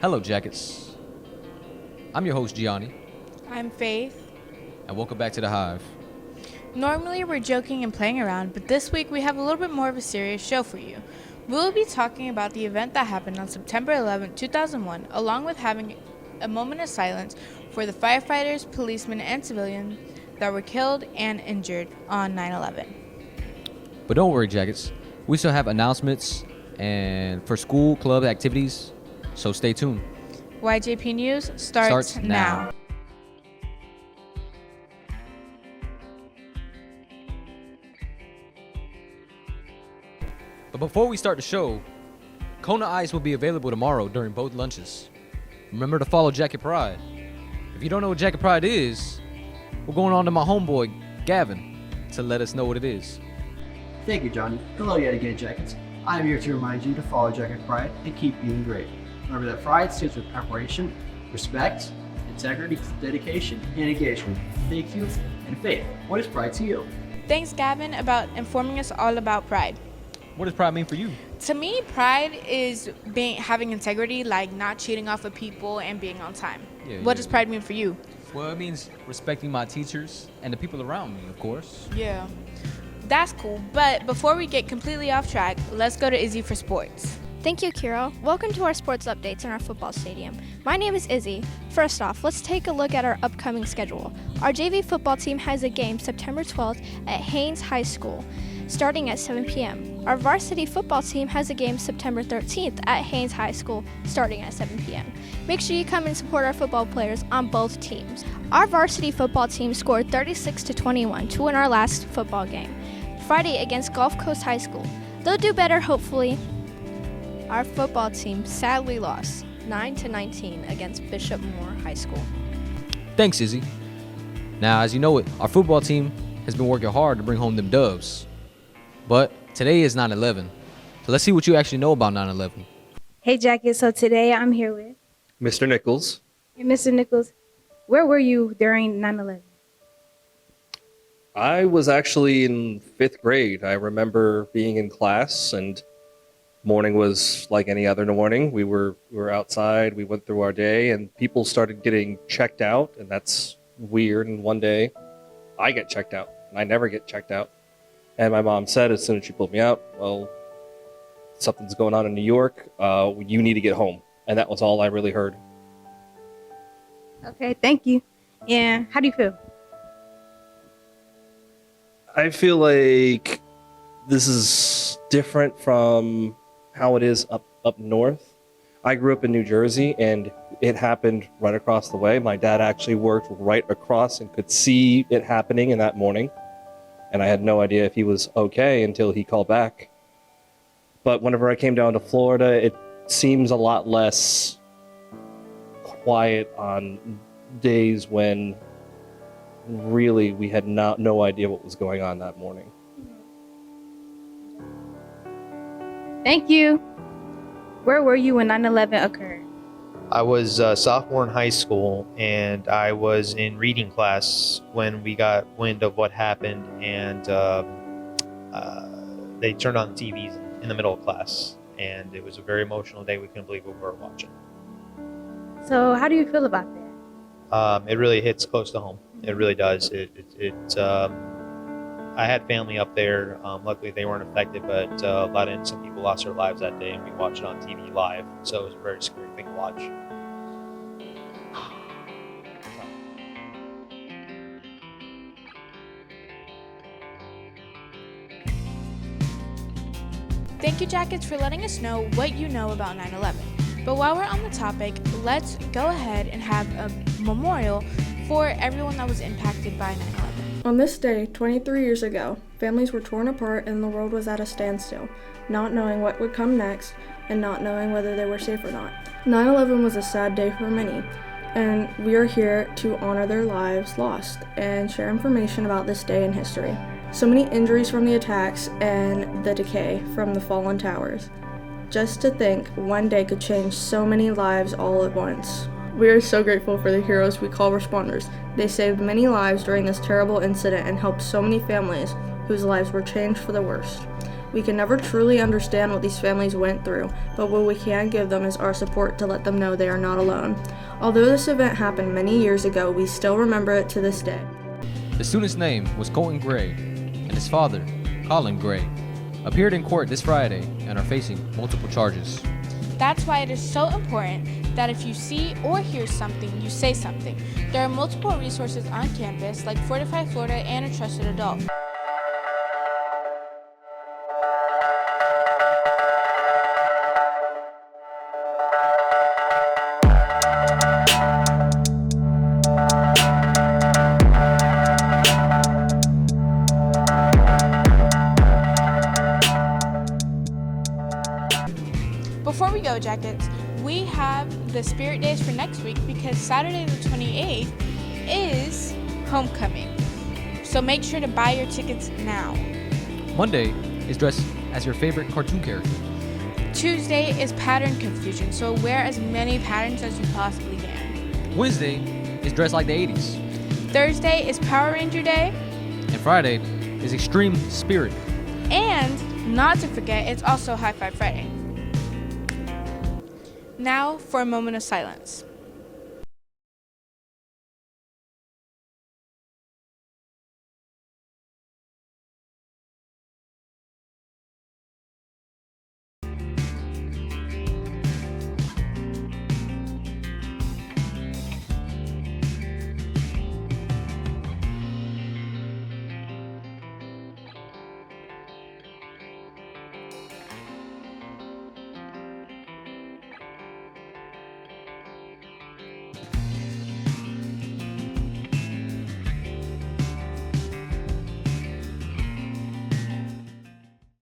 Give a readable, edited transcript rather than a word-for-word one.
Hello, Jackets. I'm your host, Gianni, I'm Faith. and welcome back to The Hive. Normally we're joking and playing around, but this week we have a little bit more of a serious show for you. We will be talking about the event that happened on September 11, 2001, along with having a moment of silence for the firefighters, policemen, and civilians that were killed and injured on 9/11. But don't worry, Jackets. We still have announcements and for school club activities, so stay tuned. YJP News starts now. But before we start the show, Kona Ice will be available tomorrow during both lunches. Remember to follow Jacket Pride. If you don't know what Jacket Pride is, we're going on to my homeboy, Gavin, to let us know what it is. Thank you, Johnny. Hello yet again, Jackets. I'm here to remind you to follow Jacket Pride and keep being great. Remember that Pride stands for preparation, respect, integrity, dedication, and engagement. Thank you, and Faith, what is Pride to you? Thanks, Gavin, about informing us all about Pride. What does Pride mean for you? To me, Pride is having integrity, like not cheating off of people and being on time. What does Pride mean for you? Well, it means respecting my teachers and the people around me, of course. Yeah, that's cool. But before we get completely off track, let's go to Izzy for sports. Thank you, Kiro. Welcome to our sports updates in our football stadium. My name is Izzy. First off, let's take a look at our upcoming schedule. Our JV football team has a game September 12th at Haynes High School, starting at 7 p.m. Our varsity football team has a game September 13th at Haynes High School, starting at 7 p.m. Make sure you come and support our football players on both teams. Our varsity football team scored 36-21 to win our last football game, Friday against Gulf Coast High School. They'll do better, hopefully. Our football team sadly lost 9-19 against Bishop Moore High School. Thanks, Izzy. Now, as you know it, our football team has been working hard to bring home them dubs. But today is 9/11. So let's see what you actually know about 9/11. Hey, Jacket. So today I'm here with Mr. Nichols. Hey, Mr. Nichols. Where were you during 9/11? I was actually in 5th grade. I remember being in class, and morning was like any other morning. We were outside. We went through our day, and people started getting checked out, and that's weird. And one day, I get checked out, and I never get checked out. And my mom said as soon as she pulled me out, well, something's going on in New York. You need to get home. And that was all I really heard. Okay, thank you. And how do you feel? I feel like this is different from how it is up north. I grew up in New Jersey, and it happened right across the way. My dad actually worked right across and could see it happening in that morning. And I had no idea if he was okay until he called back. But whenever I came down to Florida, it seems a lot less quiet on days when really we had no idea what was going on that morning. Thank you. Where were you when 9/11 occurred? I was a sophomore in high school, and I was in reading class when we got wind of what happened, and they turned on the TVs in the middle of class, and it was a very emotional day. We couldn't believe what we were watching. So how do you feel about that? It really hits close to home. It really does. I had family up there. Luckily, they weren't affected, but a lot of innocent people lost their lives that day, and we watched it on TV live, so it was a very scary thing to watch. Thank you, Jackets, for letting us know what you know about 9/11. But while we're on the topic, let's go ahead and have a memorial for everyone that was impacted by 9/11. On this day, 23 years ago, families were torn apart and the world was at a standstill, not knowing what would come next and not knowing whether they were safe or not. 9/11 was a sad day for many, and we are here to honor their lives lost and share information about this day in history. So many injuries from the attacks and the decay from the fallen towers. Just to think one day could change so many lives all at once. We are so grateful for the heroes we call responders. They saved many lives during this terrible incident and helped so many families whose lives were changed for the worst. We can never truly understand what these families went through, but what we can give them is our support to let them know they are not alone. Although this event happened many years ago, we still remember it to this day. The student's name was Colton Gray, and his father, Colin Gray, appeared in court this Friday and are facing multiple charges. That's why it is so important that if you see or hear something, you say something. There are multiple resources on campus like Fortify Florida and A Trusted Adult. Before we go, Jackets, we have the Spirit Days for next week because Saturday the 28th is homecoming. So make sure to buy your tickets now. Monday is dressed as your favorite cartoon character. Tuesday is pattern confusion, so wear as many patterns as you possibly can. Wednesday is dressed like the 80s. Thursday is Power Ranger Day. And Friday is Extreme Spirit. And not to forget, it's also High Five Friday. Now for a moment of silence.